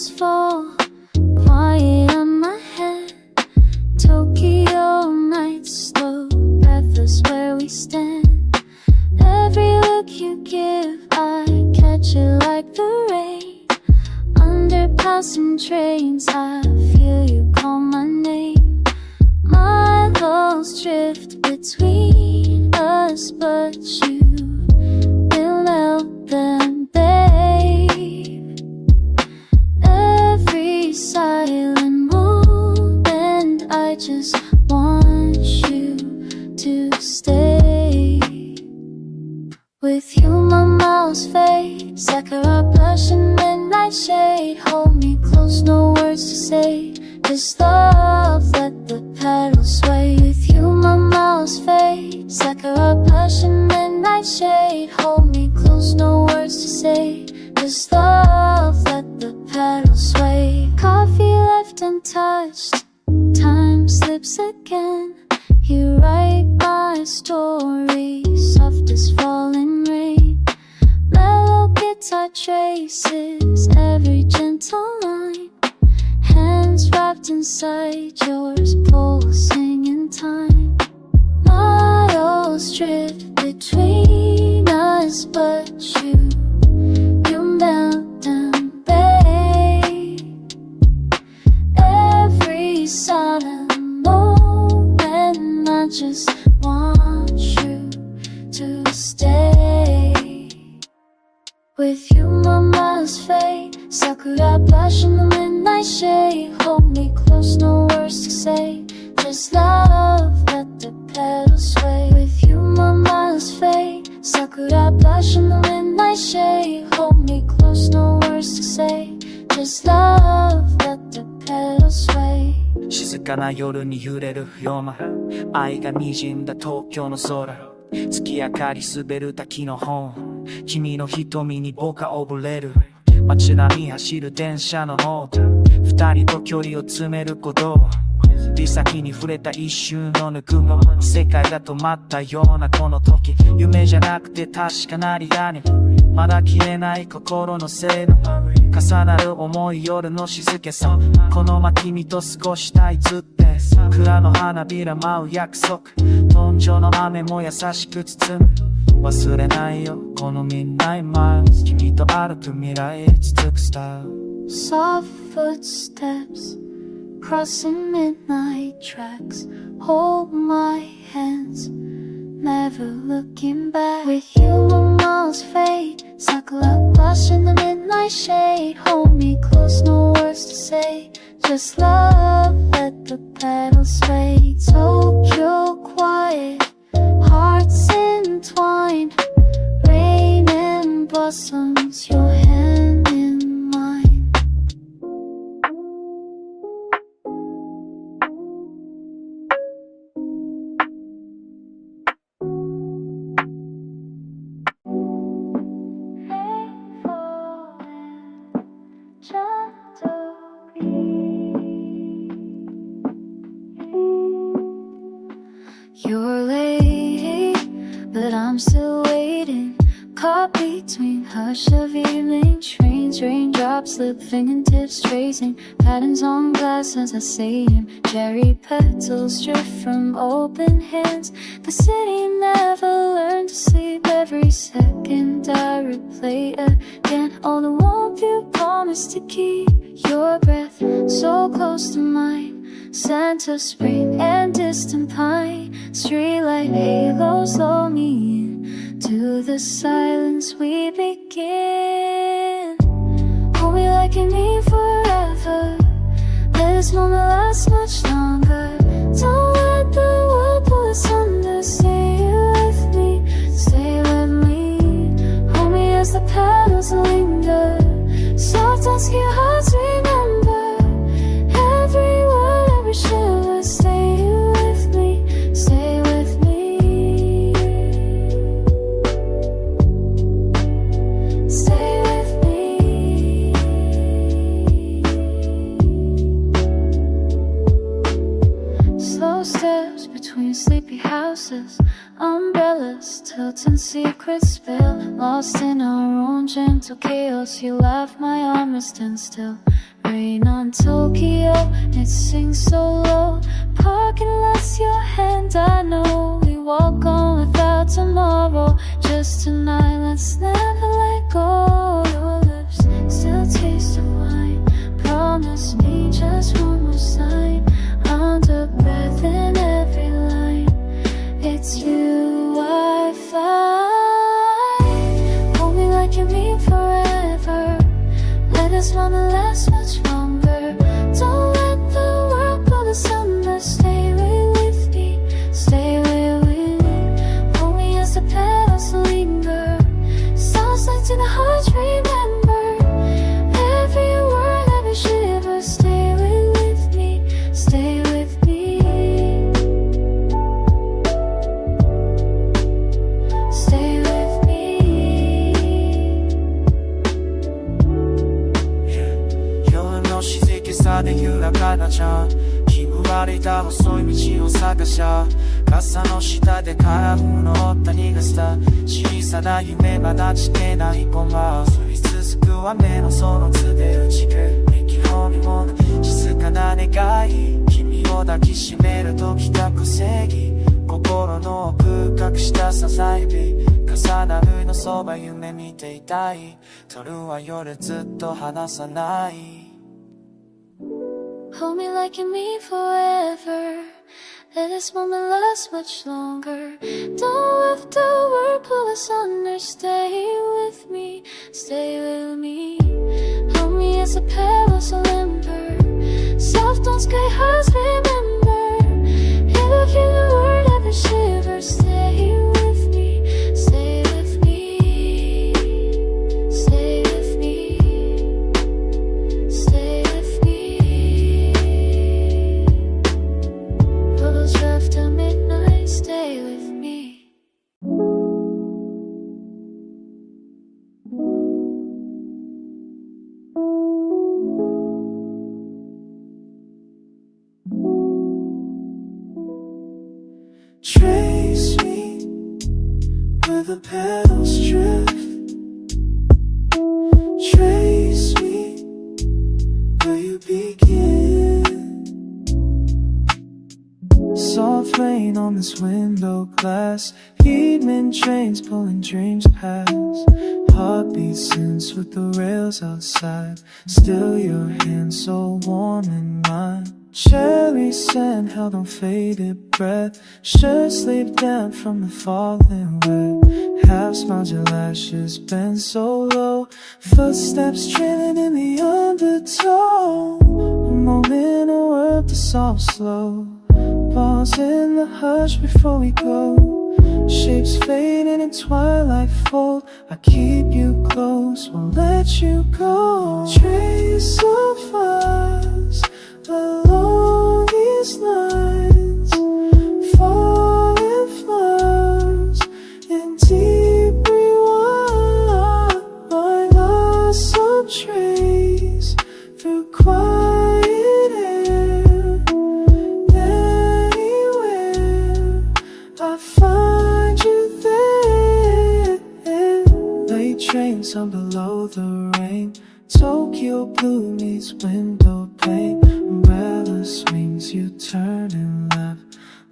fall quiet on my head. Tokyo nights, slow, breathless where we stand. Every look you give, I catch it like the rain. Under passing trains, I feel you call my name. Miles drift between us, but you will melt them, babe. Every silent moment, I just want you to stay. With you my miles fade, Sakura blush in midnight shade. Hold me close, no words to say, just love, let the pedals sway. With you my miles fade, Sakura blush in midnight shade. Hold me close, no words to say, just love, let the pedals sway. Coffee left untouched, time slips again. You write my story, soft as falling rain. Mellow guitar traces every gentle line. Hands wrapped inside yours, pulsing in time. Miles drift between us, but you melt them, babe. Every silent moment, I just want you to stay. With you my miles fade, Sakura blush in the midnight shade. Hold me close, no words to say, just love, let the pedals sway. With you my miles fade, Sakura blush in the midnight shade. Hold me close, no words to say, just love, let the pedals sway. 静かな夜に揺れる不要な愛が滲んだ東京の空。月明かり滑る滝の本、君の瞳に僕は溺れる。街並み走る電車の音、二人と距離を詰めること指先に触れた一瞬のぬくも世界が止まったようなこの時、夢じゃなくて確かなリアル、まだ消えない心のせいの重なる思い、夜の静けさ、このま君と過ごしたいずって蔵の花びら舞う約束、豚汁の雨も優しく包む、忘れないよこのmidnight miles、君と歩く未来へ続くスタイル。 Soft footsteps crossing midnight tracks. Hold my hands, never looking back. With you my miles fade, Sakura blush in the midnight shade. Hold me close, no words to say, just love, let the pedals sway. Tokyo quiet, hearts entwined, rain and blossoms, your hand in mine. You're late, but I'm still waiting. Caught between hush of evening trains, raindrops slip, fingertips tracing patterns on glass as I say him. Cherry petals drift from open hands. The city never learned to sleep. Every second I replay again all the warmth you promised to keep. Your breath so close to mine, scent of spring and distant pine. Streetlight halos lull me in to the silence we begin. Hold me like you mean forever, let this moment last much longer. Don't let the world pull us under. Stay with me, stay with me. Hold me as the petals linger, soft dusky hearts remember every word, every shiver. Stay with me, stay with me, stay with me. umbrellas, tilting secret spell. Lost in our own gentle chaos, you laugh, my armor stands still. Rain on Tokyo, it sings so low. Parking lots, your hand, I know. We walk on without tomorrow. Just tonight, let's never let go. Your lips still taste of wine. Promise me just one more sign. Under breath in every line. It's you I find. Hold me like you mean forever. Let us wanna last much longer. Don't let the world pull us under. Stay with me, stay with me. Hold me as the petals linger. Sounds like to the heart, remember. Every word, every shiver. Stay with me, stay with me. Stay with me.夜の静けさで豊かなじゃん。君歩いた細い道を探しゃ。傘の下でカラフルの谷がした小さな夢まだ散ってないコマ。降り続く雨のその津で打ち消え息のみも静かな願い。君を抱きしめるときたく正義。心の奥隠したささやき。重なるのそば夢見ていたい。夜は夜ずっと離さない。Hold me like you mean forever. Let this moment last much longer. Don't let the world pull us under. Stay with me, stay with me. Hold me as a perilous limber. Soft on sky highs, remember. Every few word, every shiver. Stay with me, stay with me. Stay with me, stay with me. Bubbles after midnight, stay with me. Trace me where the petals drift. Trace me where you begin. Soft rain on this window glass. Evening trains pulling dreams past. Heartbeat syncs with the rails outside. Still your hand so warm in mine. Cherry sand held on faded breath. Shirt sleeve damp from the falling wet. Half smiled, your lashes bent so low. Footsteps trailing in the undertow. A moment, a word to solve slow. Pause in the hush before we go. Shapes fading in twilight fold. I keep you close, won't let you go. Trace of us along these lines. Falling flowers in deep rewind. Lost some trace through quiet air. Anywhere I find you there. Late trains on below the rain. Tokyo blue meets window pane. Umbrella swings, you turn and laugh.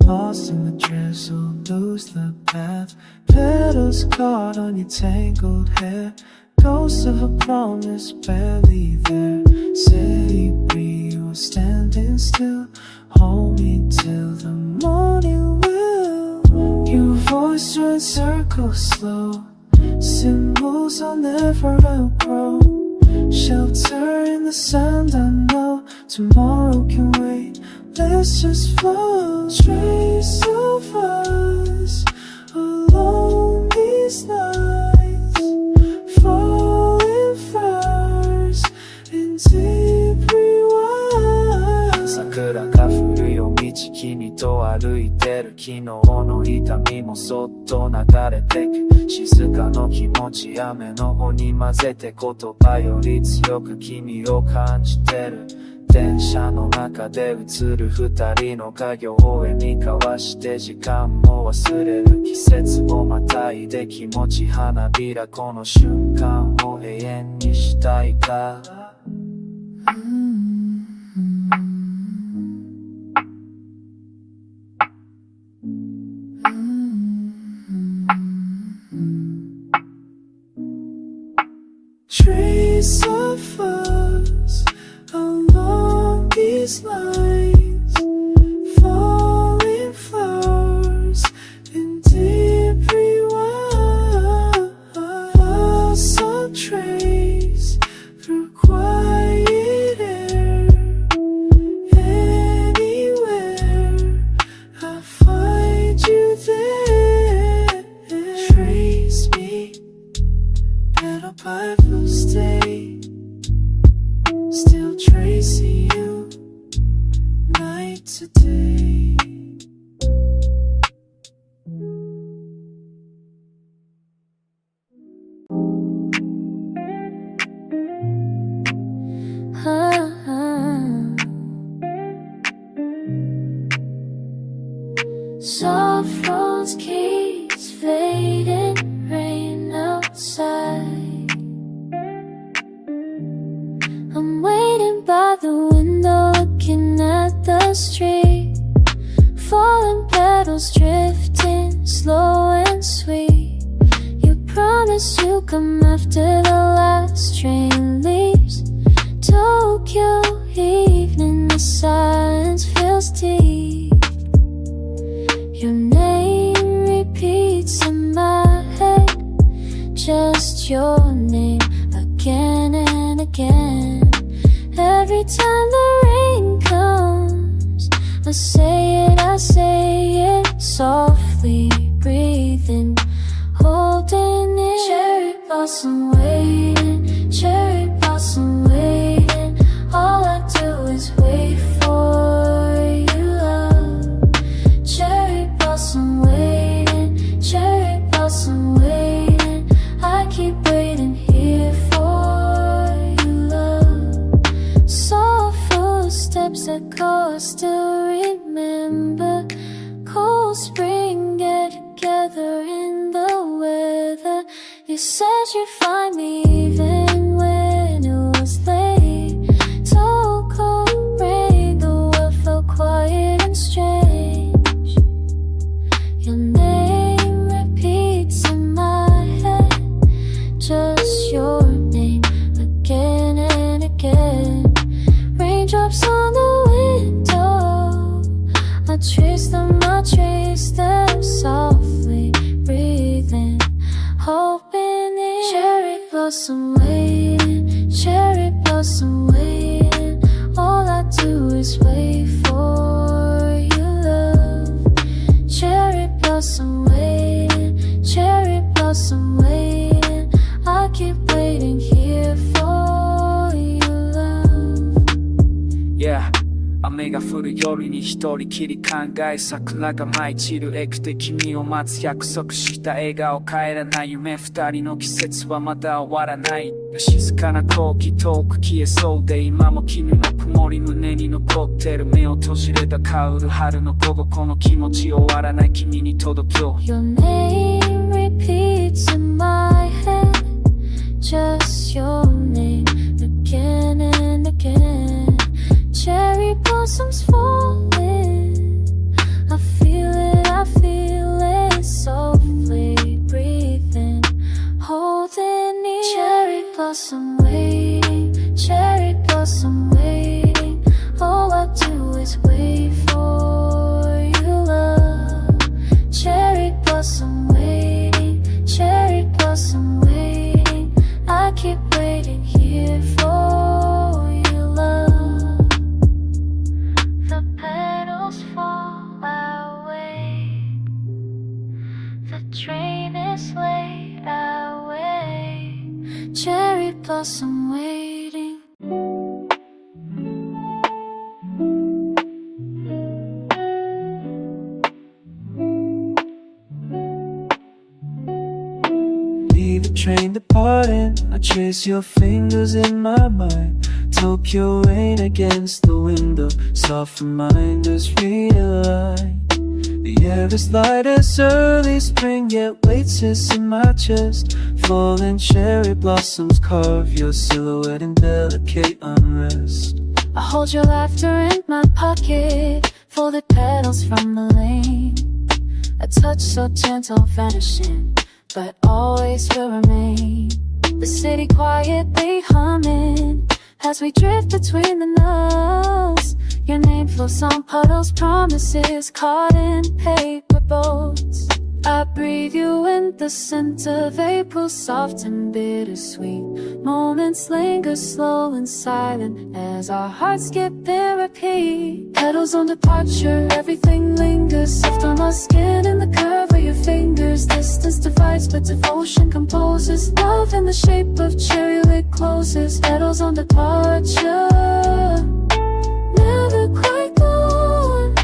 Lost in the drizzle, lose the path. Petals caught on your tangled hair. Ghost of a promise barely there. City breeze, you were standing still. Hold me till the morning will. Your voice runs circles slow. Symbols I'll never outgrow. Shelter in the sand, I know. Tomorrow can wait, let's just flow. Trace of us along these lines. Falling flowers in deep rewind. 桜が降る夜道、君と歩いてる。昨日の痛みもそっと流れてく。静かの気持ち、雨の方に混ぜて。言葉より強く君を感じてる。電車の中で映る二人の影を微笑み交わして時間も忘れる季節をまたいで気持ち花びらこの瞬間を永遠にしたいかTrace of us along these lines, falling flowers in deep rewind. Some trace through quiet air, anywhere I find you there. Trace me, little by will stay, still tracing you night to day. Soft roads keeps fading, rain outside. I'm waiting by the window, looking at the street. Falling petals drifting, slow and sweet. You promised you'd come after the last train leaves. Tokyo evening, the silence feels deep. Your name repeats in my head, just your name again and again. Every time the rain comes, I say it softly, breathing, holding it. Cherry blossom waiting, cherry blossom waiting. All I do is wait for you, love. Cherry blossom waiting, cherry blossom waiting. I keep waiting here for you, love. Soft footsteps echo, I still remember. Cold spring, get together in the weather. You said you'd find me even when it was late. So cold rain, the world felt quiet and strange. Your name repeats in my head, just your name again and again. Raindrops on the window, I trace them softly, breathing, hoping it. Cherry blossom waiting, cherry blossom waiting. All I do is wait for you, love. Cherry blossom waiting, cherry blossom waiting. I keep waiting here for you, love. Yeah 雨が降る夜に一人きり考え桜が舞い散るエクで君を待つ約束した笑顔帰らない夢二人の季節はまだ終わらない静かな空気遠く消えそうで今も君の曇り胸に残ってる目を閉じれた香る春の午後この気持ち終わらない君に届けよう Your name repeats in my head, just your name again and again. Cherry blossoms falling, I feel it softly, breathing, holding it. Cherry blossom waiting, cherry blossom waiting. All I do is wait for you, love. Cherry blossom waiting, cherry blossom waiting. I keep waiting here for you, love. The petals fall away, the train is late away. Cherry blossom waiting. see the train departing. I trace your fingers in my mind. Tokyo rain against the window, soft reminders realign. The air is light as early spring, yet weights is in my chest. Falling cherry blossoms carve your silhouette in delicate unrest. I hold your laughter in my pocket, folded petals from the lane. A touch so gentle vanishing, but always will remain. The city quietly humming as we drift between the notes. Your name floats on puddles, promises caught in paper boats. I breathe you in the scent of April, soft and bittersweet. Moments linger slow and silent as our hearts skip and repeat. Petals on departure, everything lingers, soft on my skin and the curve of your fingers. Distance divides but devotion composes. Love in the shape of cherry lip closes. Petals on departure, never quite gone,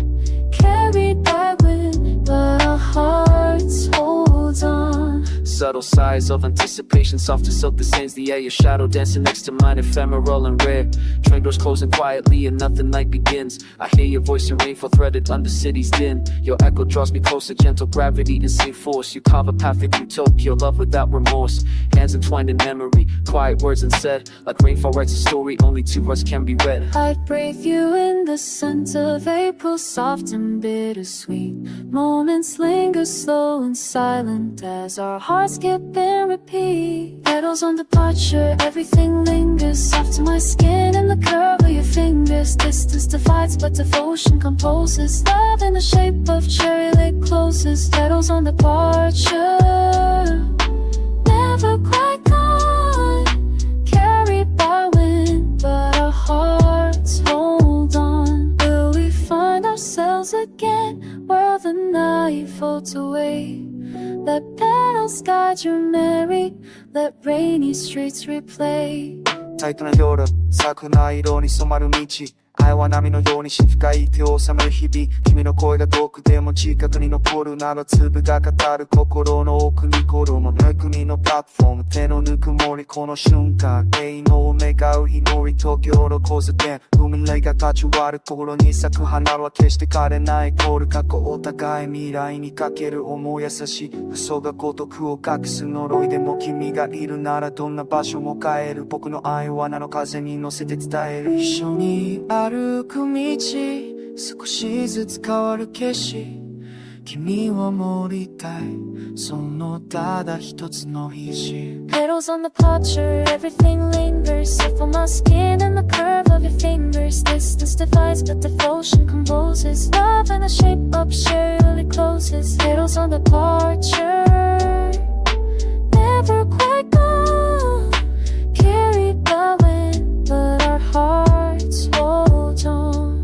carried by wind, but our hearts hold on. Subtle sighs of anticipation, soft to silk that stains the air. Your shadow dancing next to mine, ephemeral and rare. Train doors closing quietly and nothing night begins. I hear your voice in rainfall threaded under city's din. Your echo draws me closer, gentle gravity and same force. You carve a path through Tokyo, love without remorse. Hands entwined in memory, quiet words unsaid. Like rainfall writes a story, only to us can be read. I breathe you in the scent of April, soft and bittersweet. Moments linger slow and silent as our hearts skip and repeat. Petals on departure, everything lingers, soft to my skin and the curve of your fingers. Distance divides but devotion composes. Love in the shape of cherry lip closes. Petals on departure, never quite gone, carried by wind, but our hearts hold on. Will we find ourselves again where the night floats away? Let petals guide your merry, let rainy streets replay. タイトな夜、咲くな色に染まる道。愛は波のように深い手を収める日々。君の声が遠くでも近くに残るなら粒が語る心の奥に転むむくみのプラットフォーム。手のぬくもりこの瞬間、永遠を願う祈り。東京の交差点、海霊が立ち割る心に咲く花は決して枯れない。凍る過去お互い未来にかける思い優しい。嘘が孤独を隠す呪いでも君がいるならどんな場所も変える。僕の愛は名の風に乗せて伝える。一緒に歩く道、少しずつ変わる景色。君を守りたい、そのただ一つの意志。 Petals on the departure, everything lingers, soft on my skin and the curve of your fingers. Distance divides but devotion composes. Love in the shape of cherry closes. Petals on departure, never quite gone, carried by wind, but our hearts hold on.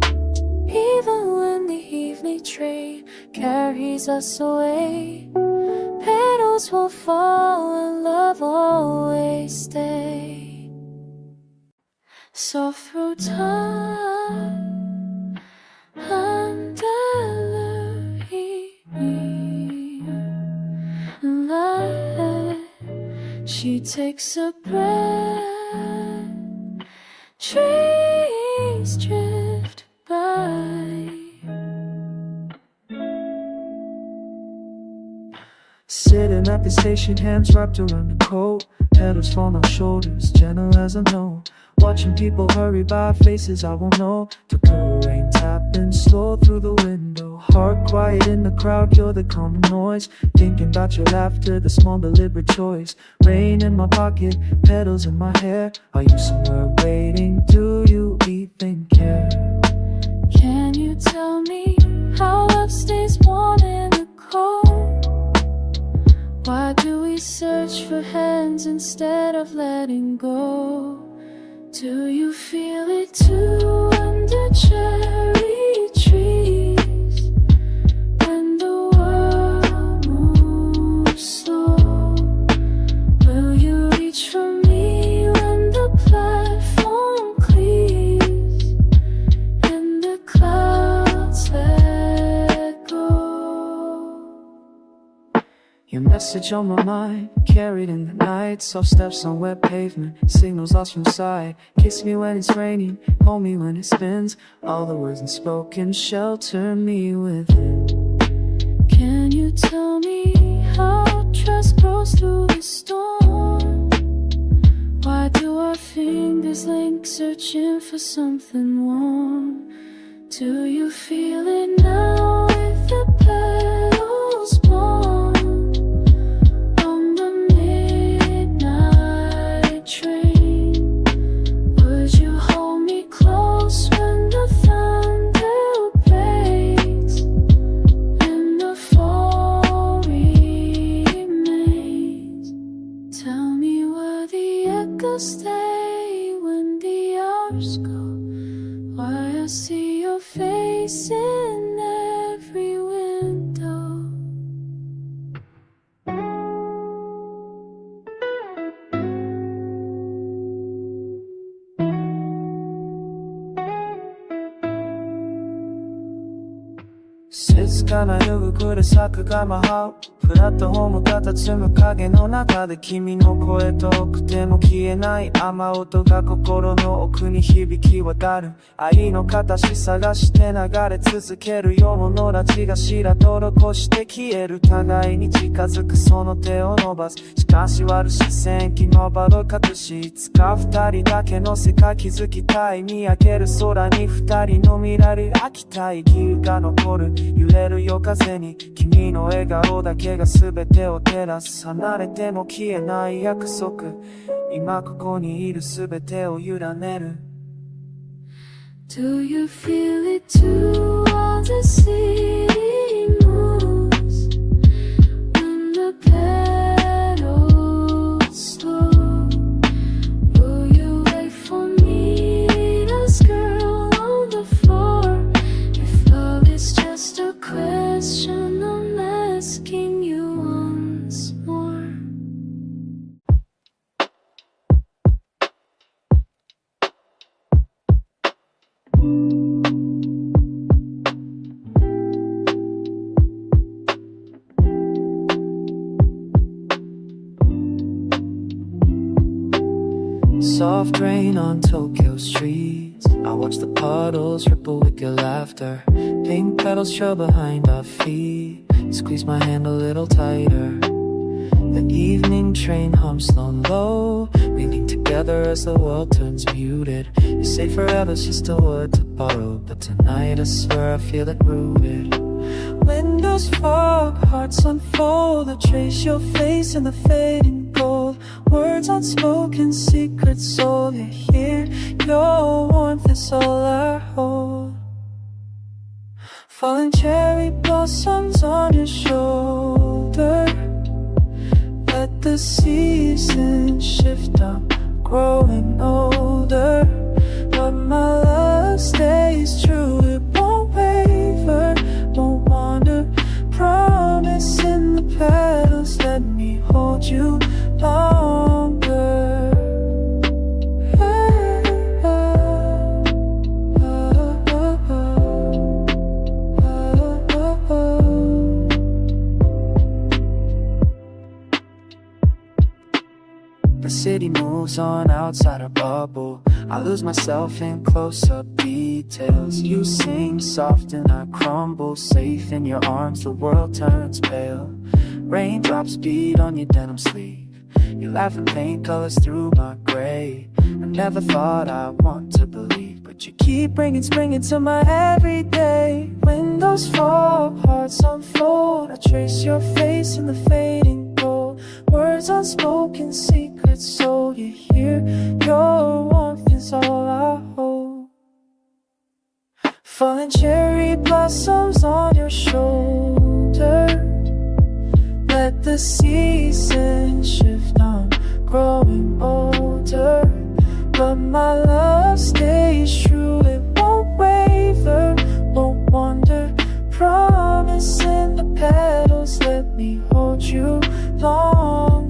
Even when the evening train carries us away, petals will fall and love always stay. So through time and light, she takes a breath, trees drift by. Sitting at the station, hands wrapped around the coat. Petals fall on shoulders, gentle as I know. Watching people hurry by, faces I won't know. Tokyo rain tapping slow through the window. Heart quiet in the crowd, you're the common noise. Thinking about your laughter, the small deliberate choice. Rain in my pocket, petals in my hair. Are you somewhere waiting? Do you even care? Can you tell me how love stays warm in the cold? Why do we search for hands instead of letting go? Do you feel it too under cherry trees? When the world moves slow, will you reach for me when the platform clears and the clouds let go? Your message on my mind carried in the night. Soft steps on wet pavement, signals lost from sight. Kiss me when it's raining, hold me when it spins. All the words unspoken shelter me within. Can you tell me how trust grows through the storm? Why do our fingers link, searching for something warm? Do you feel it now with the petals blown on the midnight train? Would you hold me close when the thunder breaks and the fall remains? Tell me where the echoes stay when the hours go. Why I see your face in every window.静かな夜暮れ咲くが舞うプラットフォーム佇む影の中で君の声遠くても消えない雨音が心の奥に響き渡る愛の形探して流れ続けるよものラジが白とろこして消える互いに近づくその手を伸ばすしかし割る視線気の場を隠しいつか二人だけの世界築きたい見上げる空に二人の未来飽きたい記憶が残る揺れる夜風に君の笑顔だけが全てを照らす離れても消えない約束今ここにいる全てを委ねる Do you feel it too? All the city moves when the petals slow. Will you wait for me, this girl on the floor? If love is just a question, I'm asking you once more. Soft rain on Tokyo streets I watch the puddles ripple with your laughter Pink petals trail behind our feet Squeeze my hand a little tighter The evening train hums slow and low We lean together as the world turns muted You say forever's just a word to borrow But tonight I swear I feel it rooted Windows fog, hearts unfold I trace your face in the fading gold Words unspoken, secrets sold You're here, your warmth is all I hold Falling cherry blossoms on your shoulder Let the seasons shift, I'm growing older But my love stays true, it won't waver, won't wander Promise in the petals, let me hold you longer The city moves on outside our bubble I lose myself in close-up details You sing soft and I crumble Safe in your arms, the world turns pale Raindrops beat on your denim sleeve You laugh and paint colors through my gray I never thought I'd want to believe But you keep bringing spring into my everyday Windows fall, hearts unfold I trace your face in the fading gold Words unspoken, secrets sold You hear, your warmth is all I hold Falling cherry blossoms on your shoulder Let the seasons shift, I'm growing older But my love stays true, it won't waver, won't wander Promise in the petals, let me hold you longer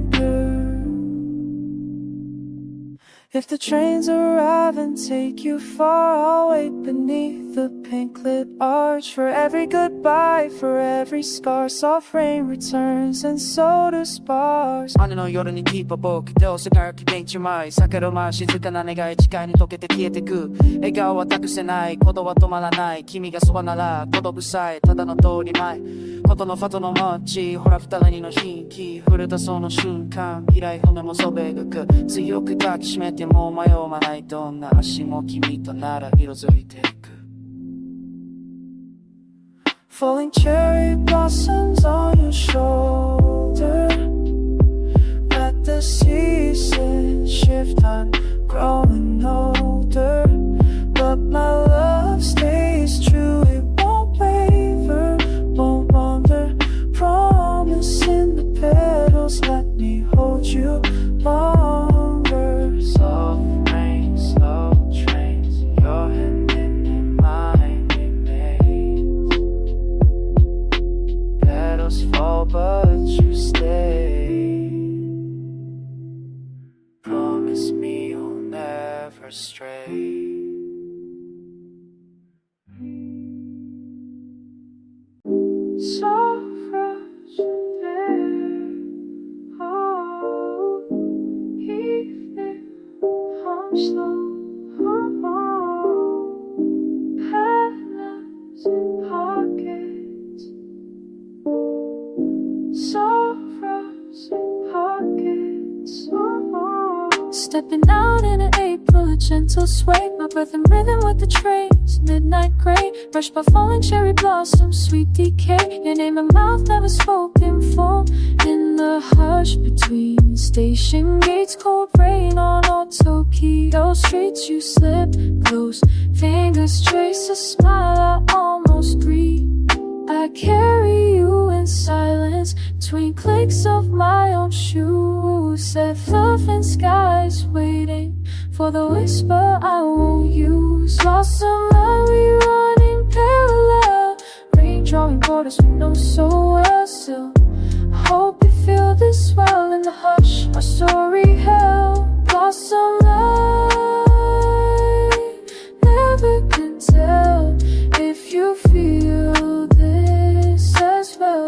If the trains arrive and take you far, I'll wait beneath the pink lit arch. For every goodbye, for every scar, soft rain returns and so do sparks. 雨の夜にキープ僕どうせがき電池前避ける前静かな願い誓いに溶けて消えてく笑顔は託せないことは止まらない君がそばなら孤独さえただの通り前ことのファトのマッチほら二人の蜃気触れたその瞬間以来骨もそべぐく強く抱きしめても迷わないどんな足も君となら色づいていく Falling cherry blossoms on your shoulder Let the season shift I'm growing older But my love stays true It won't waver, won't wander Promise in the petals Let me hold you longer Soft rain, slow trains Your hand in mine remains Petals fall but you stay Promise me you'll never stray So fresh there, oh, evening, I'm slow, oh, petals in pockets, so fresh in pockets, oh. Stepping out in an April, a gentle sway, my breath in rhythm with the trains, midnight gray, brushed by falling cherry blossoms, sweet decay, your name in mouth never spoken for, in the hush between station gates, cold rain on old Tokyo streets, you slip close, fingers trace a smile I almost greet, I carry you in silence, between clicks of my own shoes, set love in skies waiting, for the whisper I won't use, lost some love we running parallel, rain drawing borders we know so well still, I hope you feel this well in the hush, our story held, lost some light, never can tell, if you feel this as well,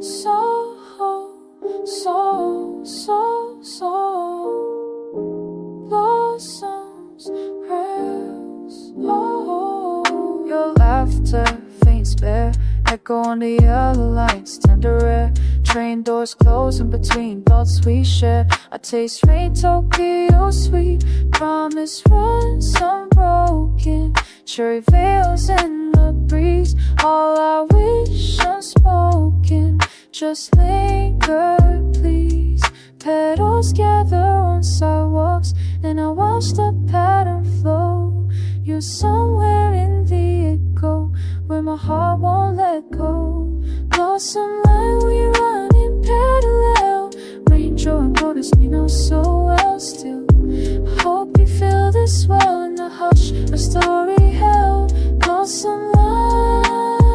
so blossoms rest. Oh, your laughter faints bare, echo on the yellow lights, tender air. Train doors close in between thoughts we share. I taste rain, Tokyo sweet. Promise runs unbroken. Cherry veils in the breeze. All I wish unspoken. Just linger, please. Petals gather on sidewalks, and I watch the pattern flow. You're somewhere in the echo, where my heart won't let go. Lost some line, we run in parallel. Rain drawing borders we know so well still. I hope you feel this well in the hush, a story held. Lost some line,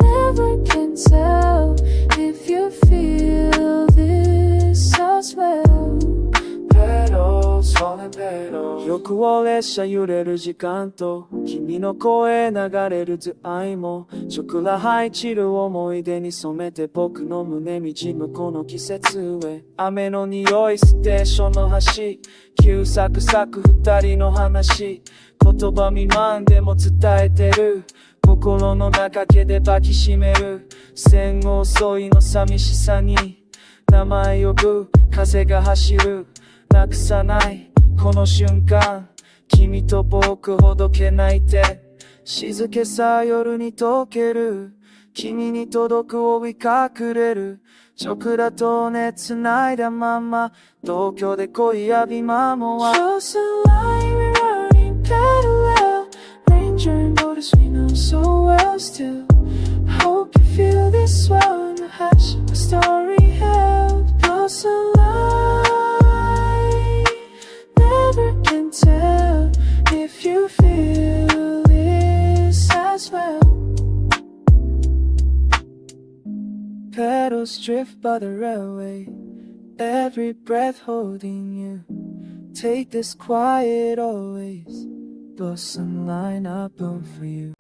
never can tell if you feel this as well. Petals falling petals 欲を列車揺れる時間と君の声流れる図愛も食ら入散る思い出に染めて僕の胸滲むこの季節へ雨の匂いステーションの端旧作作二人の話言葉未満でも伝えてる心の中毛で抱きしめる線遅いの寂しさに名前呼ぶ風が走るなくさないこの瞬間君と僕ほどけないて静けさ夜に溶ける君に届く追い隠れる直だとね繋いだまま東京で恋やびまもは Just a line we're running parallel Ranger and borders we know so well still I hope you feel this well in the hush a story held Just a line never can tell if you feel this as well Petals drift by the railway Every breath holding you take this quiet always. Blow some line up for you.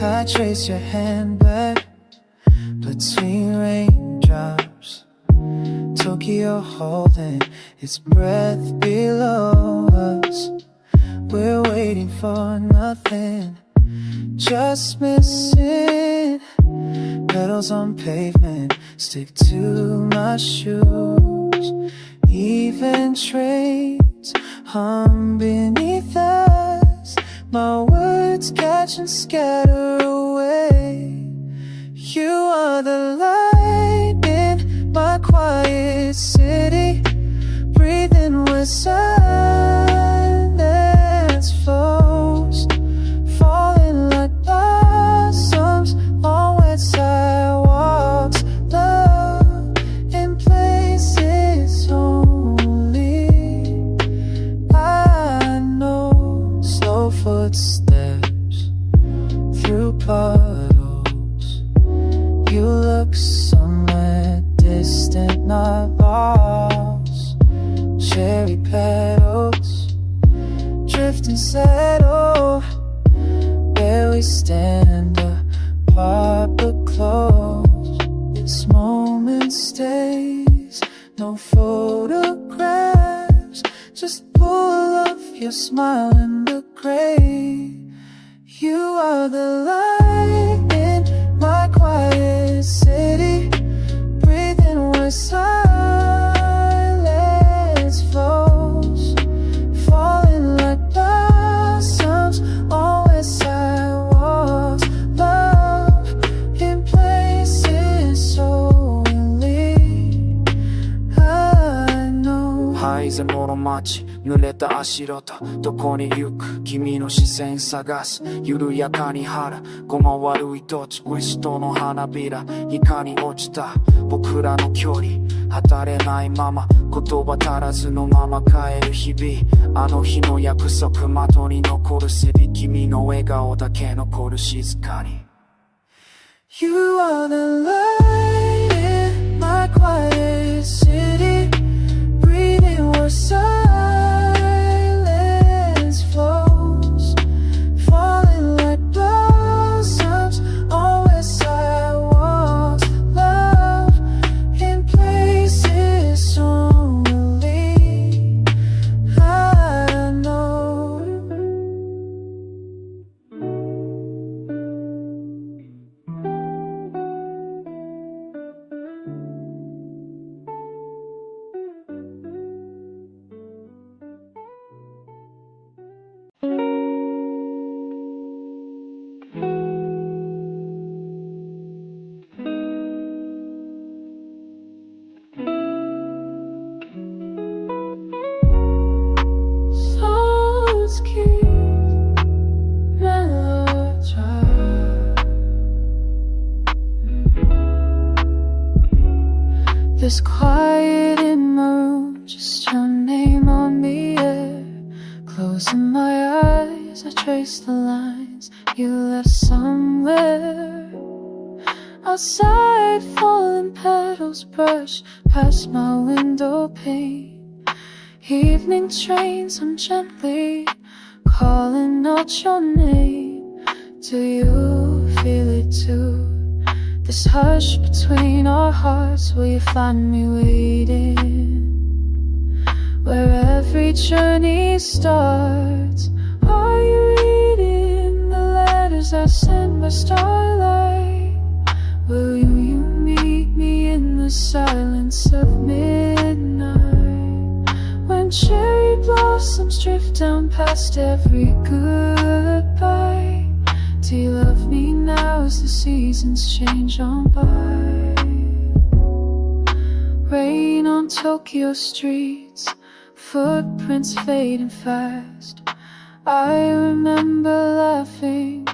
I trace your hand back between raindrops, Tokyo holding its breath below us. We're waiting for nothing, just missing petals on pavement stick to my shoes. Even trains hum beneath us, my words catch and scatter away. You are the light in my quiet city, breathing with silence flows, falling like blossoms on wet sidewalks. Love in places only I know. Slow footsteps through puddles, you look somewhere distant, not lost. Cherry petals drift and settle where we stand apart but close. This moment stays, no photographs, just pull of your smile in the gray. You are the light in my quiet city, breathing where silence flows, falling like blossoms on west sidewalks. Love in places only I know. ハイゼモの街、濡れた足音、どこに行く君の視線探す、緩やかに晴れごま悪い土地、ウエストの花びら床に落ちた僕らの距離、語れないまま言葉足らずのまま帰る日々、あの日の約束的に残るシリ、君の笑顔だけ残る静かに。 You are the light in my quiet city, breathing where silence flows, falling like blossoms on west sidewalks. Love in places only I know. Let's keep Mellow dry. There's quiet in my room, just your name on the air. Closing my eyes, I trace the lines you left somewhere. Outside, falling petals brush past my window pane. Evening trains, I'm gently calling out your name. Do you feel it too? This hush between our hearts, will you find me waiting? Where every journey starts. Are you reading the letters I send by starlight? Will you meet me in the silence of midnight? When cherry blossoms drift down past every goodbye. Do you love me now as the seasons change on by? Rain on Tokyo streets, footprints fading fast. I remember laughing,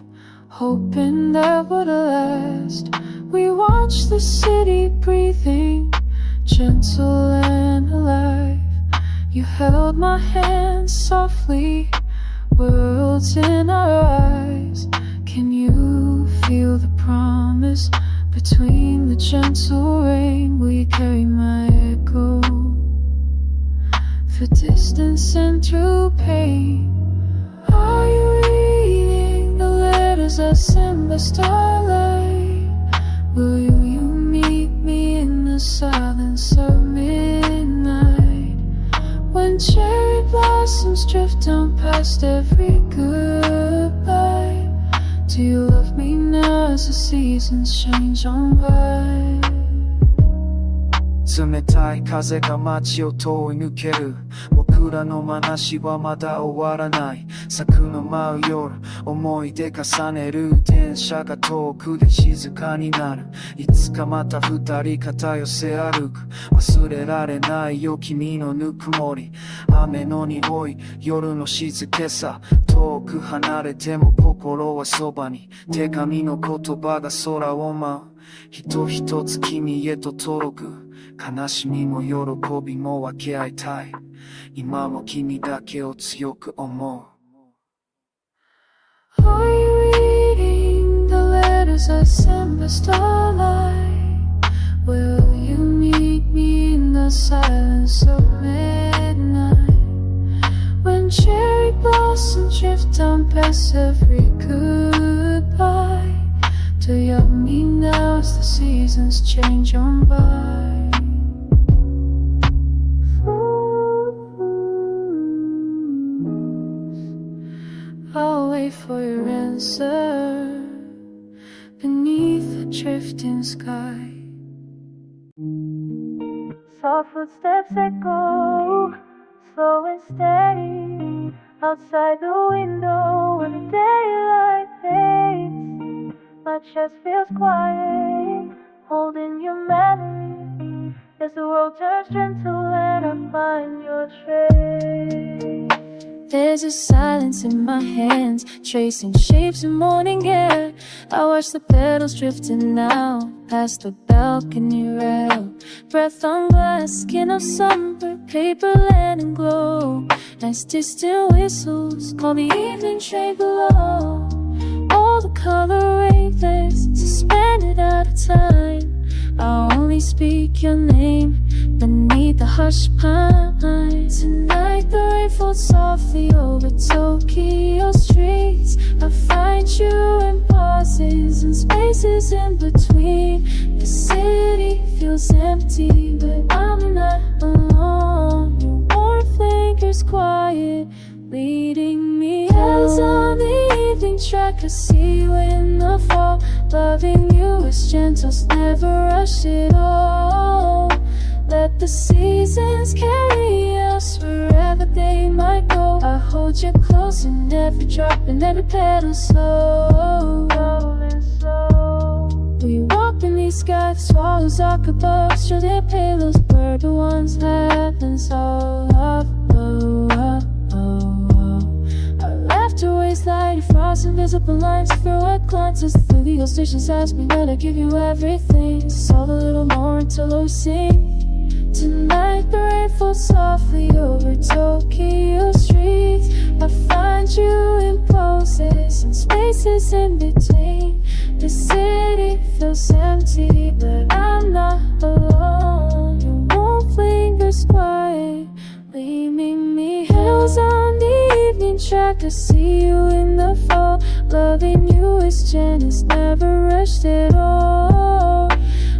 hoping that would last. We watched the city breathing, gentle and alive. You held my hand softly worlds in our eyes. Can you feel the promise between the gentle rain? Will you carry my echo for distance and through pain? Are you reading the letters I send by starlight? Will you meet me in the silence of midnight? When cherry blossoms drift down past every goodbye, do you love me now as the seasons change on by? 冷たい風が街を通り抜ける。僕らの話はまだ終わらない。柵の舞う夜、思い出重ねる。電車が遠くで静かになる。いつかまた二人肩寄せ歩く。忘れられないよ君のぬくもり。雨の匂い、夜の静けさ。遠く離れても心はそばに。手紙の言葉が空を舞う。一一つ君へと届く。悲しみも喜びも分け合いたい。今も君だけを強く思う。Are you reading the letters I send by starlight? Will you meet me in the silence of midnight? When cherry blossoms drift down past every goodbye, do you love me now as the seasons change on by? I'll wait for your answer beneath the drifting sky. Soft footsteps echo, slow and steady, outside the window where the daylight fades. My chest feels quiet, holding your memory, as the world turns gentle and I find your trace. There's a silence in my hands, tracing shapes in morning air. I watch the petals drifting now, past the balcony rail. Breath on glass, skin of summer, paper, land and glow. Nice distant whistles, call the evening train below. All the color wavelets, suspended out of time. I only speak your name beneath the hushed pines. Tonight the rain falls softly over Tokyo streets. I find you in pauses and spaces in between. The city feels empty, but I'm not alone. Your warmth lingers quiet, leading me as on the evening track. I see you in the fall, loving you as gentles never rush at all. Let the seasons carry us wherever they might go. I hold you close in every drop and every petal slow, rolling slow. We walk beneath sky, the swallows arc above, show their payloads, blur the ones heavens all up, oh, oh, oh, oh. Our laughter waves light, frost invisible lines through what glances through the old stations. Ask me that I give you everything, solve a little more until we sing. Tonight the rain falls softly over Tokyo streets. I find you in poses and spaces in between. The city feels empty, but I'm not alone. Your warmth lingers quiet, leaving me hills on the evening track. I see you in the fall, loving you as Janice never rushed at all.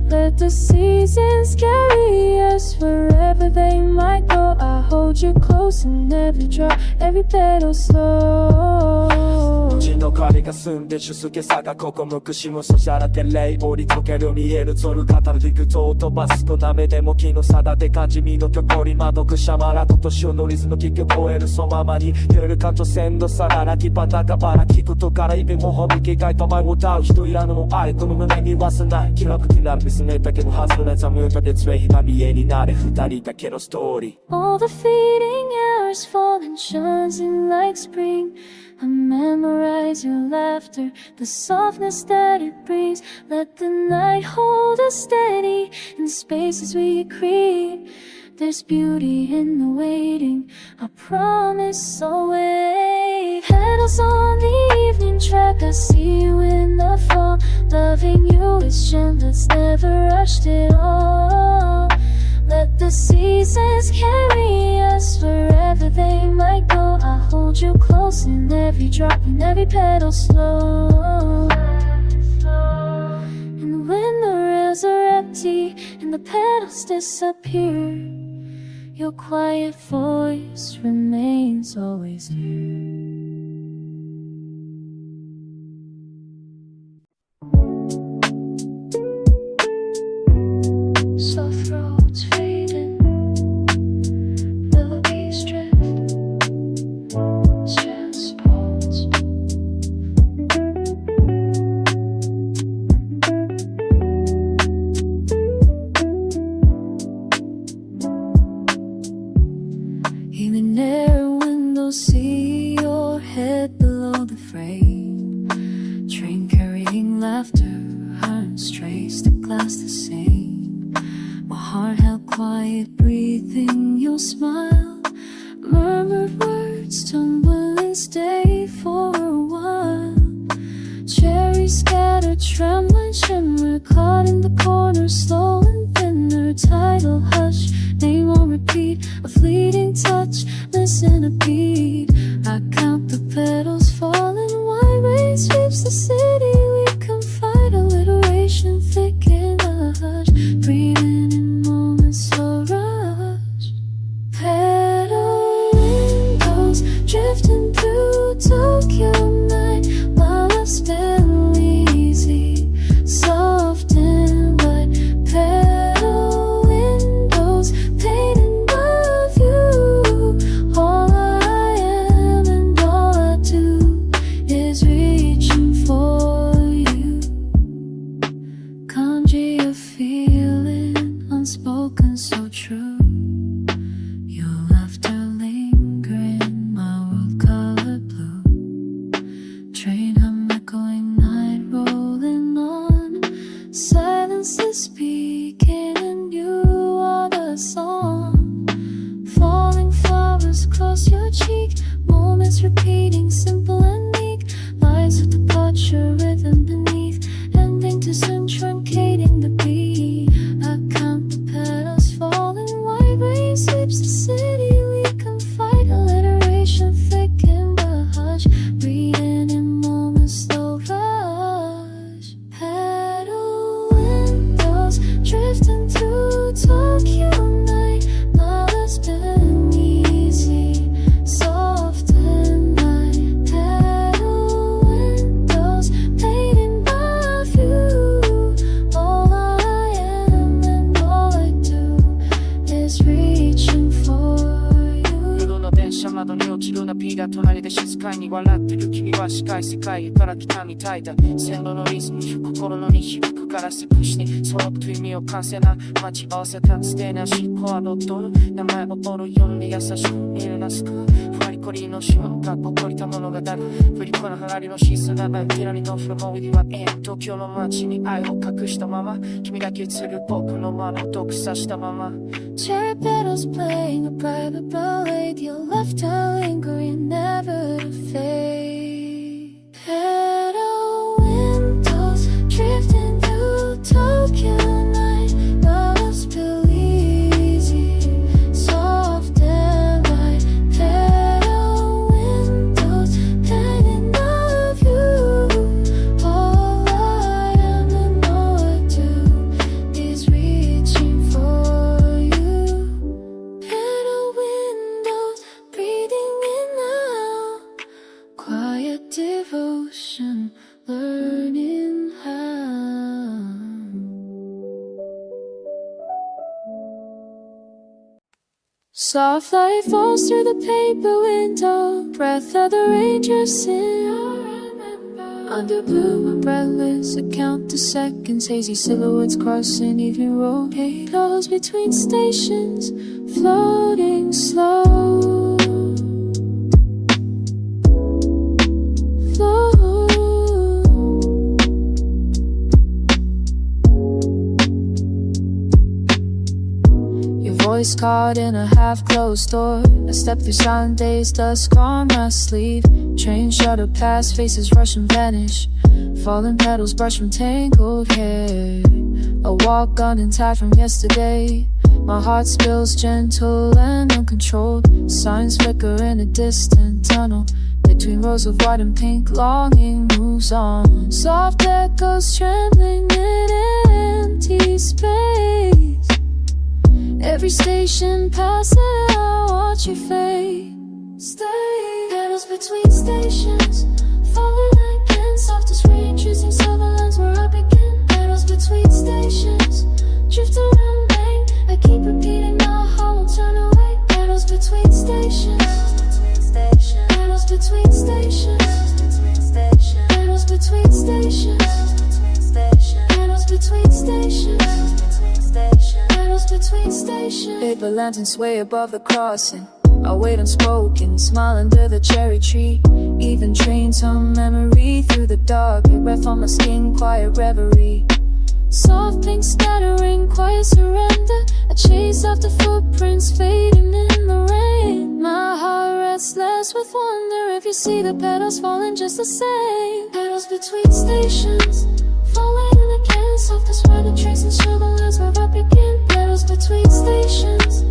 Let the seasons carry us wherever they might go. I hold you close in every drop, every petal slow. 地の影が澄んで静けさがここむくしむそしゃらて霊降り溶ける見えるゾル語る陸と飛ばすとダメでも気の差だで感じ身の距離窓くしゃまらとと潮のリズム聞く超えるそままに揺れる感情鮮度さらなきバタがばら聞くとから意味もほびきがいと前を歌う人いらぬも愛この胸に忘れない気楽になる見つめたけど外れ寒いかで強いが見えになれ二人だけのストーリー All the fleeting hours fall and shines in like spring. I memorize your laughter, the softness that it brings. Let the night hold us steady in the spaces we create. There's beauty in the waiting, I promise I'll wait. Petals on the evening track, I see you in the fall. Loving you is gentle, it's never rushed at all. Let the seasons carry us wherever they might go. I hold you close in every drop, in every petal slow. And when the rails are empty and the petals disappear, your quiet voice remains always here. Soft roads fading, melodies drift, strands pause. Even narrow windows see your head below the frame. Train carrying laughter, hearts trace the glass the same. My heart held quiet, breathing your smile. Murmured words tumble and stay for a while. Cherries scattered, trembling, shimmer, caught in the corner, slow and thinner. Tidal hush, name on repeat, a fleeting touch, listen a beat. I count the petals falling, white rain sweeps the city. We confide, alliteration thick in the hush, breathing in moments so rushed. Petal windows drifting through Tokyo night, my love's been easy, soft and light. Petal windows painting my view. All I am and all I do is reaching for you. Conjure a feeling unspoken, so true. Your laughter lingering, my world colored blue. Train hum echoing, night rolling on. Silence is speaking and you are the song. Falling flowers cross your cheek, moments repeating, simple and meek. Lines of departure, rhythm beneath, ending to soon truncating the beat. I count the petals falling, white rain sweeps the city. We confide, alliteration thick in the hush, breathing in moments slow rush. Petal windows drifting through Tokyo night, my love's been easy, soft and light. Petal windows painting my view. All I am and all I do is reaching for you. 夜の電車窓に落ちるナビが隣で静かに笑ってる君は近い世界へから来たみたいだ。線路のリズム心のに響くからセクしてそのと意味を感せな待ち合わせたつてなしコアドットル名前を取るように優しく見るなすくふわりこりの瞬間ぽっこりた物語振り子の針の静かなテラリのフロモビリは東京の街に愛を隠したまま君だけ映る僕の窓を毒さしたまま Cherry petals playing a private ballad, your laughter lingering, never to fade. Petal windows drifting through Tokyo night, lovers feel easy, soft and light. Petal windows painting my view. All I am and all I do is reaching for you. Petal windows breathing in now, quiet devotion, learning how. Soft light falls through the paper window, breath of the rain drifts in. Under blue and breathless, I count the seconds, hazy silhouettes crossing even road. Halos between stations, floating slow. Your voice caught in a half-closed door. I step through silent days, dusk on my sleeve. Train shudder past, faces rush and vanish. Falling petals brush from tangled hair. A walk gun and tied from yesterday. My heart spills gentle and uncontrolled. Signs flicker in a distant tunnel. Between rows of white and pink, longing moves on. Soft echoes trembling in empty space. Every station passing, I watch you fade. Stay, petals between stations, falling again. Soft as rain, choosing silver lines where I begin. Petals between stations, drift around me. I keep repeating my heart won't turn away. Petals between stations, petals between stations, petals between stations, petals between stations, petals between stations. Paper lanterns sway above the crossing. I wait unspoken, smile under the cherry tree. Even trains hum memory through the dark. Your breath on my skin, quiet reverie. Soft pink scattering, quiet surrender. I chase after footprints fading in the rain. My heart restless with wonder. If you see the petals falling just the same. Petals between stations, falling again. Soft as water tracing sugar lines where I begin. Petals between stations,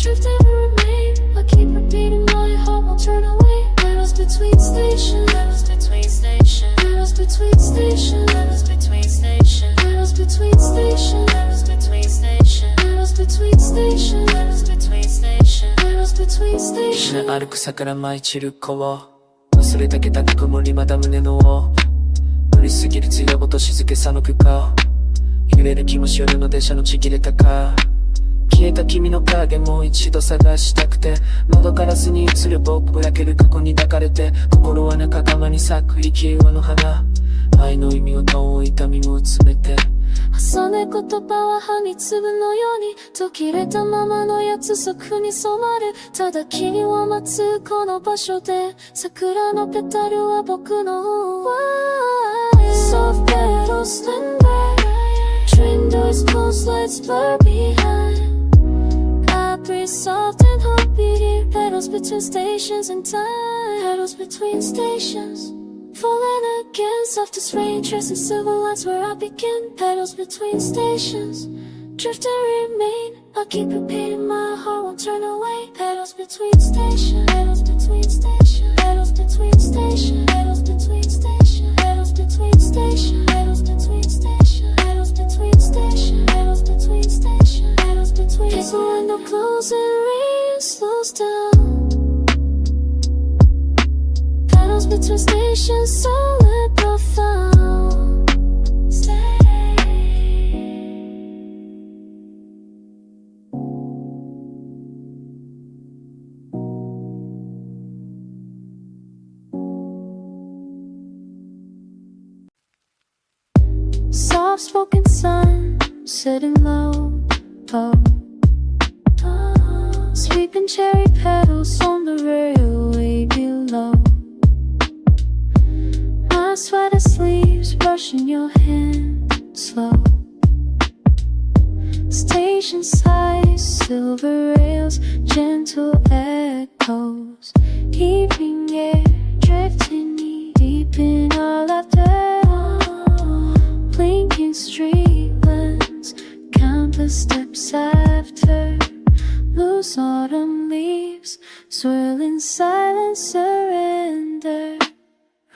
drift ever remain. I keep repeating my heart won't turn away. Petals between stations, petals between stations, petals between stations, petals between stations, petals between stations, petals between stations, petals between stations, petals between stations, petals between stations. 歩く桜舞い散る子を忘れたけたぬくもりまだ胸のを無理すぎる艶ごと静けさの空間揺れる気もし夜の電車のちぎれたか消えた君の影もう一度探したくて窓ガラスに映る僕ぼやける過去に抱かれて心は仲間に咲く生き岩の花愛の意味を遠い痛みもうつめて重ね言葉は歯に粒のように途切れたままの約束に染まるただ君を待つこの場所で桜のペタルは僕の Soft petals linger Train doors close lights blur behind I breathe soft and hope beating petals between stations and time Petals between stations Falling again, soft as rain, tracing silver lines where I begin. Petals between stations, drift and remain. I keep repeating my heart won't turn away. Petals between stations, petals between stations, petals between stations, petals between stations, petals between stations, petals between stations, petals between stations, petals between stations, petals between stations. The window closes and rain slows down. Petals between stations, solid profound. Stay. Soft-spoken sun, sitting low, sweeping cherry petals on the railway below. My sweater sleeves brushing your hand slow. Station size, silver rails, gentle echoes. Evening air drifting knee deep in our laughter. Blinking street lamps, countless steps after. Loose autumn leaves swirl in silent surrender.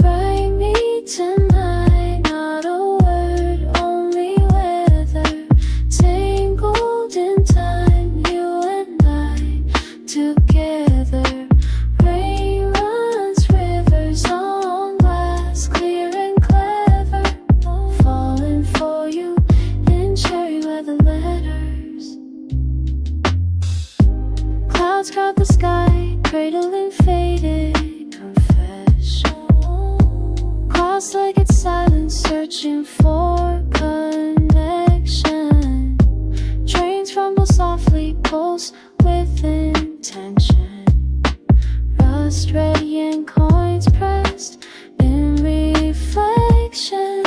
Write me tonight, not a word, only weather. Tangled in time, you and I together. Rain runs rivers on glass, clear and clever. Falling for you in cherry weather letters. Clouds crowd the sky, cradling faded confession. Cross-legged silence, searching for connection. Trains rumble softly, pulse with intention. Rust ready and coins pressed in reflection.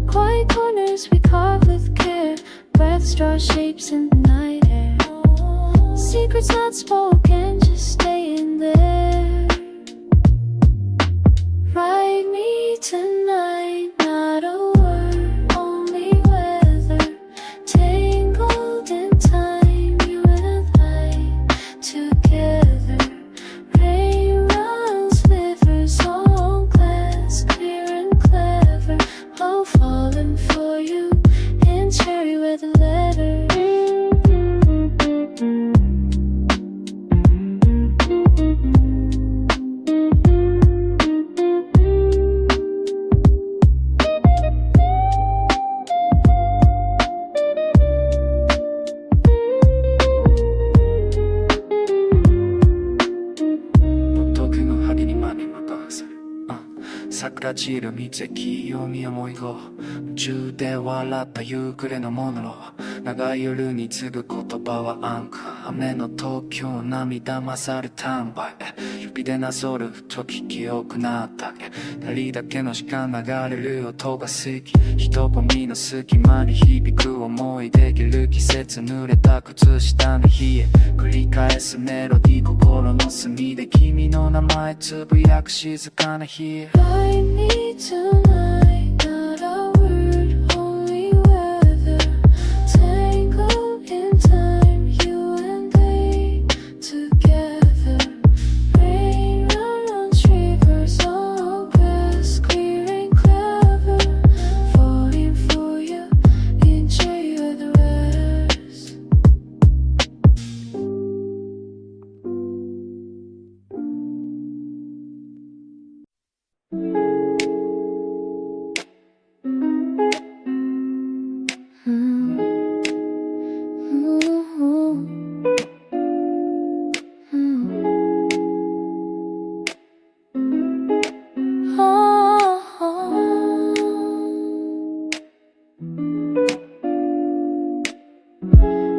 Quiet corners we carve with care. Breath straw shapes in the night air. secrets not spoken, just staying there. Write me tonight, not a word, only weather. Tangled in time, you and I together. Rain runs rivers on glass, clear and clever. Oh, falling for you in cherry weather letters. 桜散る水滴読み思い子夢中で笑った夕暮れのモノロ長い夜に次ぐ言葉はアンカー雨の東京涙勝る短波指でなぞる時記憶なった二人だけの時間流れる音が好き人混みの隙間に響く思いできる季節濡れた靴下の冷え繰り返すメロディー心の隅で君の名前つぶやく静かな日へ Write me tonight, not a word, only weather. Tangled in time, you and they together. Rain runs rivers on grass, clear and clever. Falling for you, enjoy you the rest.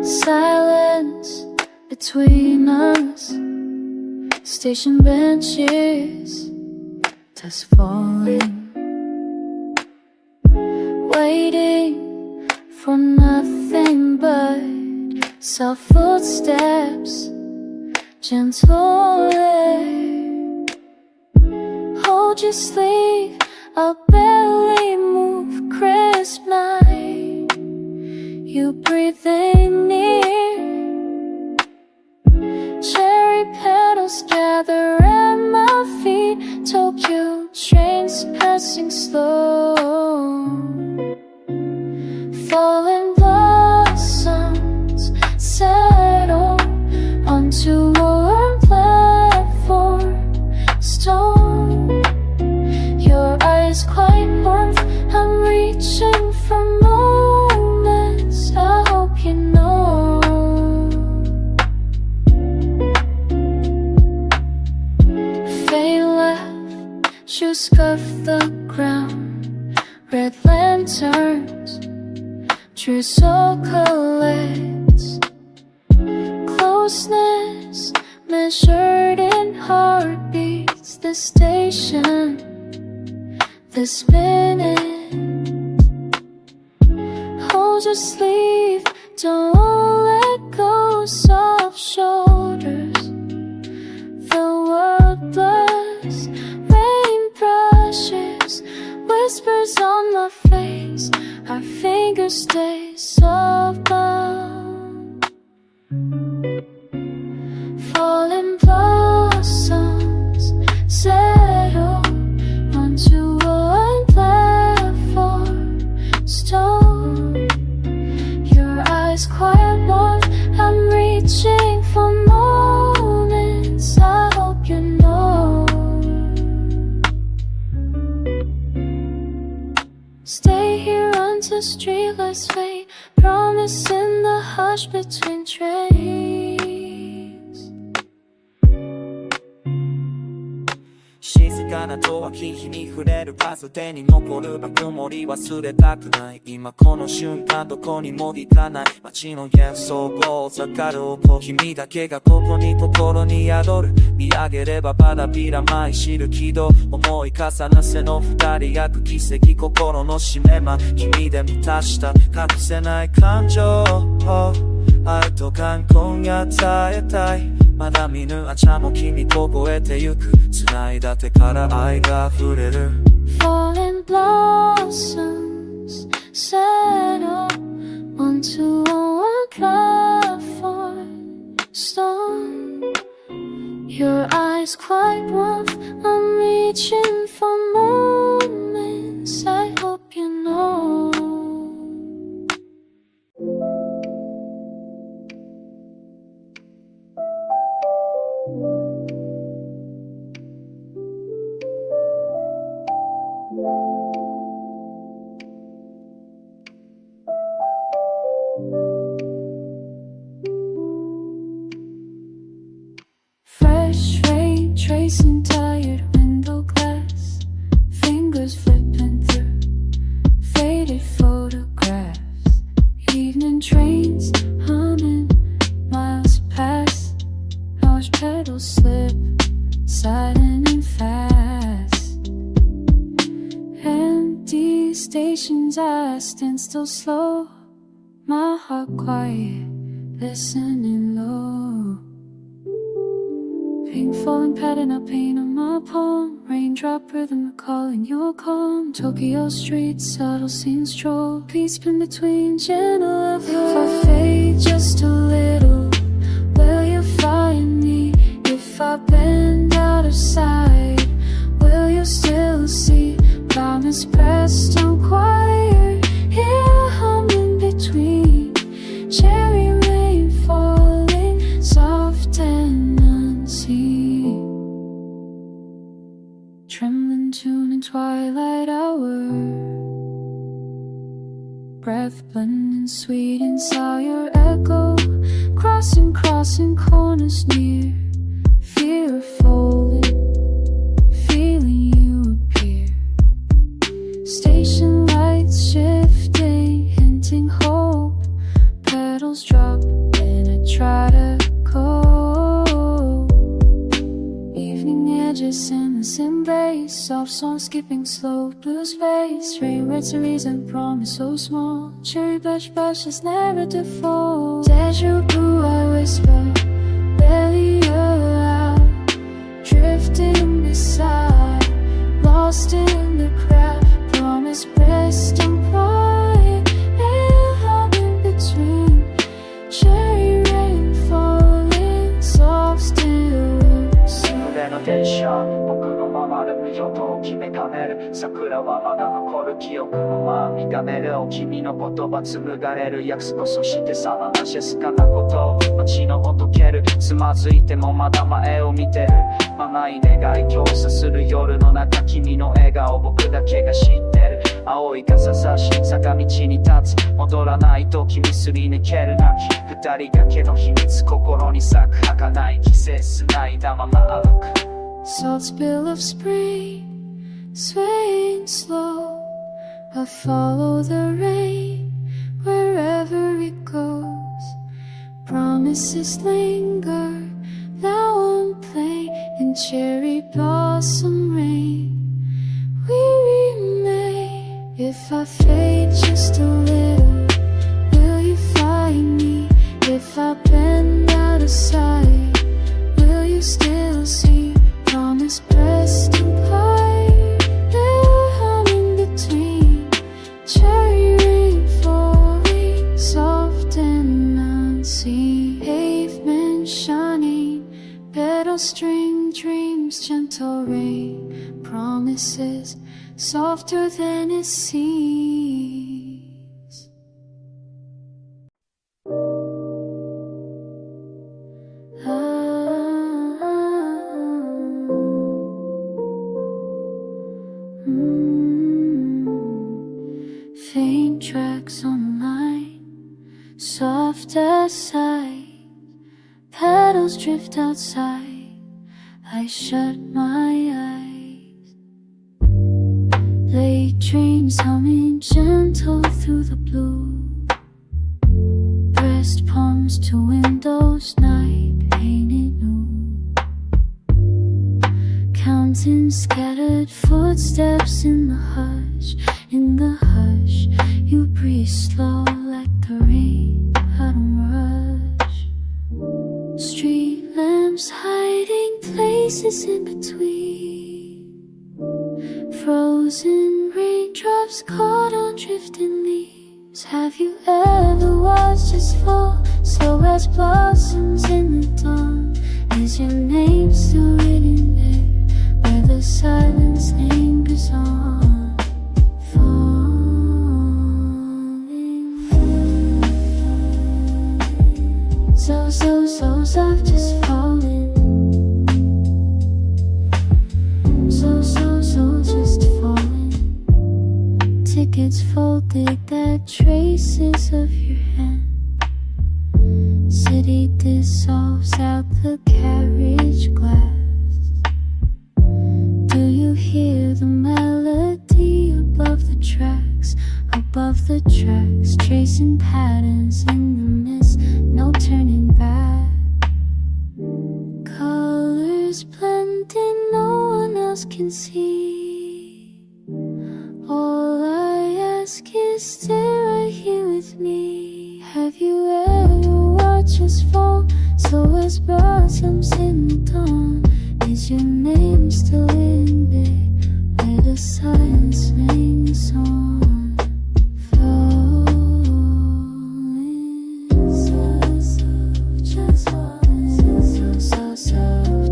Silence between us, station benches, dust falling, waiting for nothing but soft footsteps, gentle air. Hold your sleeve, I'll barely move, crisp night, you breathing near. Cherry petals gather at my feet, Tokyo trains passing slow. Fallen blossoms settle onto warm platform stone. Your eyes quite warm, I'm reaching for moments I hope you know. Faint laugh, shoes scuff the ground. Red lanterns, drizzle collects. Closeness measured in heartbeats. This station, this minute. Hold your sleeve, don't let go. Soft shoulders, the world blurs. Rain brushes, whispers on my face. Our fingers stay soft bound. Fallen blossoms settle onto one platform stone. Your eyes quite warm, I'm reaching for moments I hope you know. Stay here until streetlights fade. Promise in the hush between trains. 静かなとは日に触れるパス手に残るぬくもり忘れたくない今この瞬間どこにも行かない街の幻想を下る音君だけがここに心に宿る見上げればまだビラ舞い知る軌道思い重なせの二人焼く奇跡心の締め間君で満たした隠せない感情愛と観光に与えたいまだ見ぬあちゃも君凍えてゆく繋いだ手から愛が溢れる Falling blossoms settle onto one platform stone. Your eyes quite rough. I'm reaching for moments I hope you know. Fresh rain tracing tired window glass, fingers flipping through faded photographs. Evening trains humming, miles past. Harsh pedals slip, silent and fast. Empty stations, I stand still slow. My heart quiet, listening low. Pink falling pattern, I paint on my palm. Raindrop rhythm recalling your calm. Tokyo streets, subtle scenes stroll. Peace spin between gentle of your. If I fade just a little, will you find me? If I bend out of sight, will you still see? Promise pressed on choir. Here hum in between. Cherry rain falling, soft and unseen. Trembling tune in twilight hour. Breath blending sweet inside your echo. Crossing corners near. Fear folding, feeling you appear. Station lights shifting, hinting hope. Petals drop and I try to go. Evening edges endless embrace. Soft song skipping slow blue space. Rain reds a reason promise so small. Cherry blush brushes never to fall. Deja vu I whisper, belly out. Drifting beside, lost in the crowd. Promise pressed on quiet. Air hum in between. Cherry rain falling, soft still. 胸の電車僕のままで無用と決めかねる桜はまだ残る記憶のまま見た目で君の言葉紡がれる約束そしてさまな静かなこと街の音けるつまずいてもまだ前を見てるまない願い交差する夜の中君の笑顔僕だけが知ってる青い傘差し坂道に立つ戻らない時にすり抜けるなき二人だけの秘密心に咲く儚い季節ないだまま歩く Salt spill of spring, swaying slow. I follow the rain wherever it goes. Promises linger, now on play in cherry blossom rain. We remain. If I fade just a little, will you find me? If I bend out of sight, will you still see? Promise pressed and quiet, there hum in between. Cherry rain falling, soft and unseen. Pavement shining, pedal string dreams, gentle rain. Promises softer than it seems. Faint tracks on the line, soft as sight. Petals drift outside, I shut my eyes. Late trains humming gentle through the blue. Pressed palms to windows, night painted new. Counting scattered footsteps in the hush. In the hush, you breathe slow like the rain. I don't rush. arms hiding places in between. Frozen raindrops caught on drifting leaves. Have you ever watched us fall, slow as blossoms in the dawn? Is your name still written there, where the silence lingers on? Falling, so soft, just falling. So just falling. Tickets folded, that traces of your hand. City dissolves out the carriage glass. Do you hear the melody above the tracks? Above the tracks, tracing patterns in the mist, no turning back. Colors blending, no one else can see. All I ask is stay right here with me. Have you ever watched us fall, slow as blossoms in the dawn? Is your name still in there, where the silence lingers on? So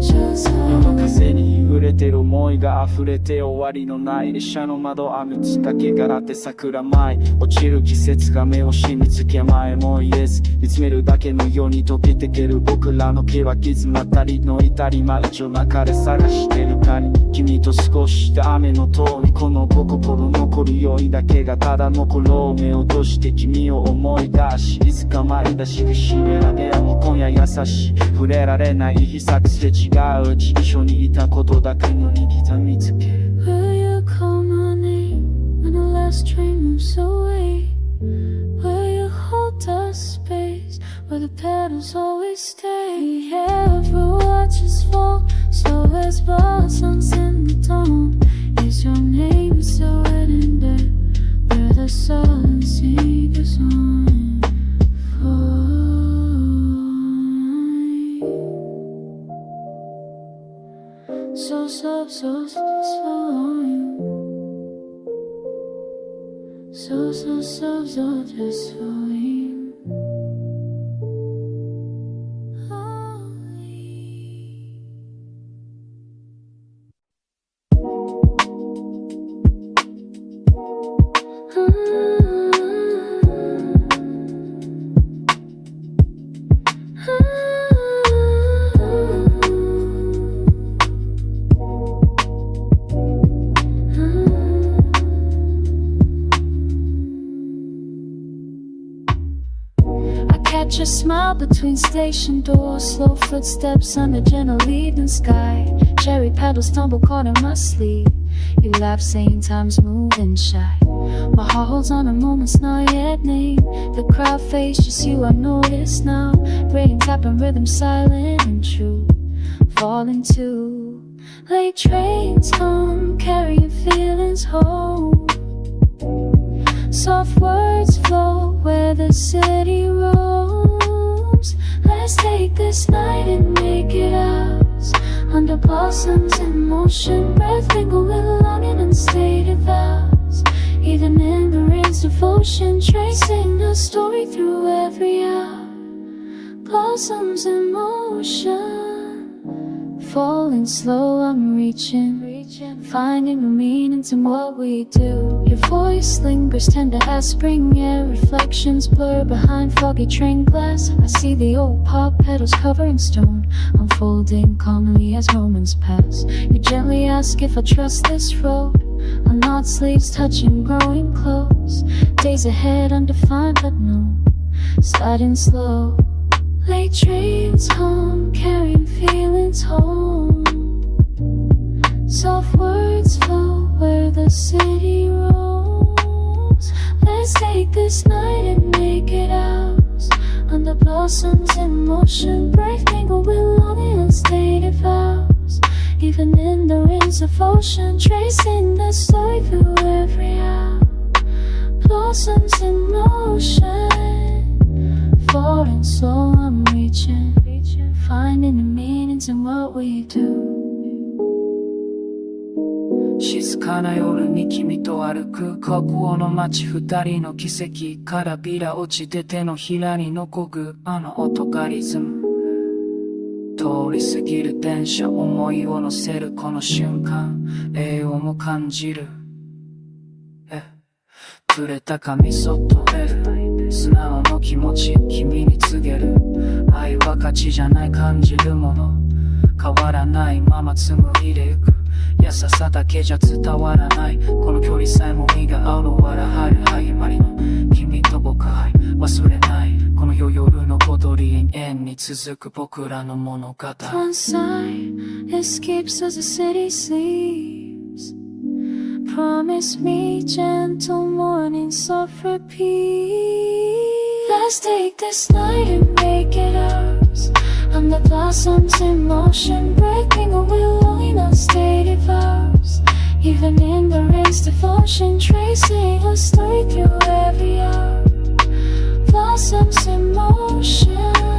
just 風に揺れてる思いが溢れて終わりのない列車の窓網つかけがらって桜舞い落ちる季節が目を締め付け前も言えず見つめるだけのように溶けてける僕らの気は詰まったりの至り前中中で探してるかに君と少しした雨の通りこの心残る酔いだけがただ残ろう目を閉じて君を思い出しいつかまりだし不思議な出会いも今夜優しい触れられない秘策すれ違う一緒にいたことだけのに刻みつける Will you call my name when the last train moves away? Will you hold the space where the petals always stay? Ever watch us fall, slow as blossoms in the dawn? Is your name still written there, where the silence lingers on? So just falling. So just falling. Catch a smile between station doors, slow footsteps under gentle evening sky. Cherry petals tumble caught in my sleeve. You laugh saying time's moving shy. My heart holds on a moment's not yet named. The crowd fades, just you I notice now. Rain tapping rhythm silent and true. Falling to late trains home, carrying feelings home. Soft words flow where the city roams. Let's take this night and make it ours. Under blossoms in motion, breath mingle with longing and stated vows. Even in the rain's devotion, tracing a story through every hour. Blossoms in motion, falling slow, I'm reaching, finding the meaning in what we do. Your voice lingers tender as spring air. Reflections blur behind foggy train glass. I see the old pop petals covering stone, unfolding calmly as moments pass. You gently ask if I trust this road. A knot sleeves touching, growing close. Days ahead undefined but known, sliding slow. Late trains home, carrying feelings home. Soft words flow where the city roams. Let's take this night and make it ours. Under blossoms in motion, brave mingle with longing and stated vows. Even in the rings of ocean, tracing the story through every hour. Blossoms in motion, falling slow, I'm reaching, finding the meanings in what we do. 静かな夜に君と歩く国王の街二人の奇跡からビラ落ちて手のひらに残るあの音がリズム通り過ぎる電車思いを乗せるこの瞬間栄養も感じる触れた髪そっと触れる素直の気持ち君に告げる愛は価値じゃない感じるもの変わらないまま紡いでゆく優しさだけじゃ伝わらないこの距離さえも身が合うのははる始まりの君と僕愛忘れないこの夜の小鳥延々に続く僕らの物語 One side escapes as the city sleeps. Promise me gentle morning soft repeat. Let's take this night and make it ours. And the blossoms in motion breaking a will in our state vows. Even in the rain's devotion tracing a story through every hour. Blossoms in motion